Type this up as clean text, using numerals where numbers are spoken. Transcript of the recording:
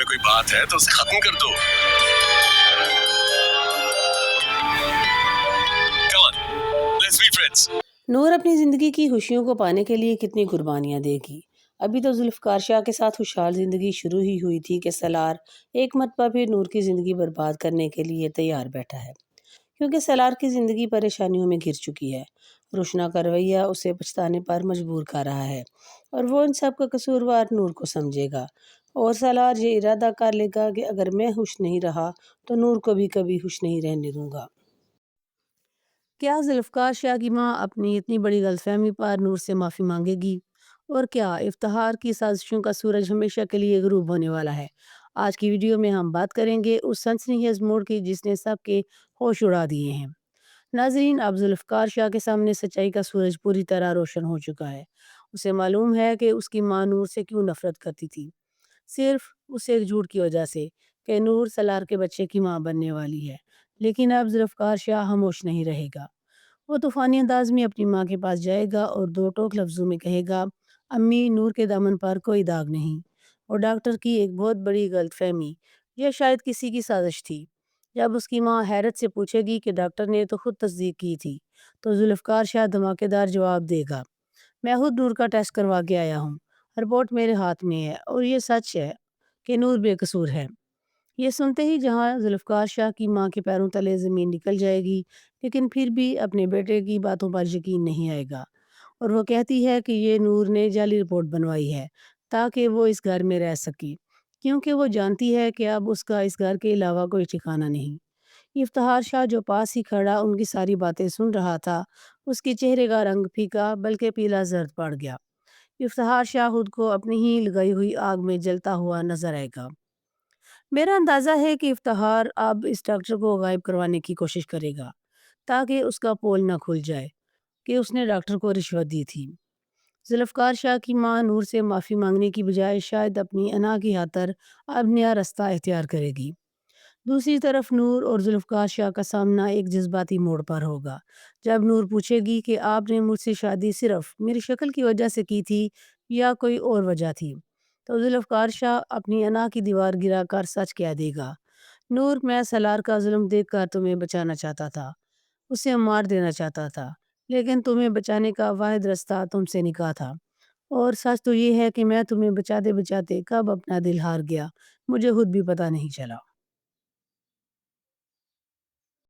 میں کوئی بات ہے تو اسے ختم کر دو. Come on, let's be friends. نور اپنی زندگی کی خوشیوں کو پانے کے لیے کتنی قربانیاں دے گی. ابھی تو ذوالفقار شاہ کے ساتھ خوشحال زندگی شروع ہی ہوئی تھی کہ سالار ایک مرتبہ پھر نور کی زندگی برباد کرنے کے لیے تیار بیٹھا ہے، کیونکہ سالار کی زندگی پریشانیوں میں گر چکی ہے. روشنا کا رویہ اسے پچھتانے پر مجبور کر رہا ہے اور وہ ان سب کا قصوروار نور کو سمجھے گا، اور سالار یہ ارادہ کر لے گا کہ اگر میں خوش نہیں رہا تو نور کو بھی کبھی خوش نہیں رہنے دوں گا. کیا ذوالفقار شاہ کی ماں اپنی اتنی بڑی غلط فہمی پر نور سے معافی مانگے گی؟ اور کیا افتخار کی سازشوں کا سورج ہمیشہ کے لیے غروب ہونے والا ہے؟ آج کی ویڈیو میں ہم بات کریں گے اس سنسنی خیز موڑ کی جس نے سب کے ہوش اڑا دیے ہیں. ناظرین، اب ذوالفقار شاہ کے سامنے سچائی کا سورج پوری طرح روشن ہو چکا ہے. اسے معلوم ہے کہ اس کی ماں نور سے کیوں نفرت کرتی تھی، صرف اس ایک جھوٹ کی وجہ سے کہ نور سالار کے بچے کی ماں بننے والی ہے. لیکن اب ذوالفقار شاہ خاموش نہیں رہے گا. وہ طوفانی انداز میں اپنی ماں کے پاس جائے گا اور دو ٹوک لفظوں میں کہے گا، امی، نور کے دامن پر کوئی داغ نہیں، اور ڈاکٹر کی ایک بہت بڑی غلط فہمی، یہ شاید کسی کی سازش تھی. جب اس کی ماں حیرت سے پوچھے گی کہ ڈاکٹر نے تو خود تصدیق کی تھی، تو ذوالفقار شاہ دھماکے دار جواب دے گا، میں خود نور کا ٹیسٹ کروا کے آیا ہوں، رپورٹ میرے ہاتھ میں ہے اور یہ سچ ہے کہ نور بے قصور ہے. یہ سنتے ہی جہاں ذوالفقار شاہ کی ماں کے پیروں تلے زمین نکل جائے گی، لیکن پھر بھی اپنے بیٹے کی باتوں پر یقین نہیں آئے گا، اور وہ کہتی ہے کہ یہ نور نے جعلی رپورٹ بنوائی ہے تاکہ وہ اس گھر میں رہ سکے، کیونکہ وہ جانتی ہے کہ اب اس کا اس گھر کے علاوہ کوئی ٹھکانہ نہیں. افتخار شاہ جو پاس ہی کھڑا ان کی ساری باتیں سن رہا تھا، اس کے چہرے کا رنگ پھیکا بلکہ پیلا زرد پڑ گیا. افتخار شاہ خود کو اپنی ہی لگائی ہوئی آگ میں جلتا ہوا نظر آئے گا. میرا اندازہ ہے کہ افتخار اب اس ڈاکٹر کو غائب کروانے کی کوشش کرے گا تاکہ اس کا پول نہ کھل جائے کہ اس نے ڈاکٹر کو رشوت دی تھی. ذوالفقار شاہ کی ماں نور سے معافی مانگنے کی بجائے شاید اپنی انا کی خاطر اب نیا رستہ اختیار کرے گی. دوسری طرف نور اور ذوالفقار شاہ کا سامنا ایک جذباتی موڑ پر ہوگا. جب نور پوچھے گی کہ آپ نے مجھ سے شادی صرف میری شکل کی وجہ سے کی تھی یا کوئی اور وجہ تھی، تو ذوالفقار شاہ اپنی انا کی دیوار گرا کر سچ کہہ دے گا، نور، میں سالار کا ظلم دیکھ کر تمہیں بچانا چاہتا تھا، اسے مار دینا چاہتا تھا، لیکن تمہیں بچانے کا واحد رستہ تم سے نکاح تھا. اور سچ تو یہ ہے کہ میں تمہیں بچاتے بچاتے کب اپنا دل ہار گیا مجھے خود بھی پتہ نہیں چلا.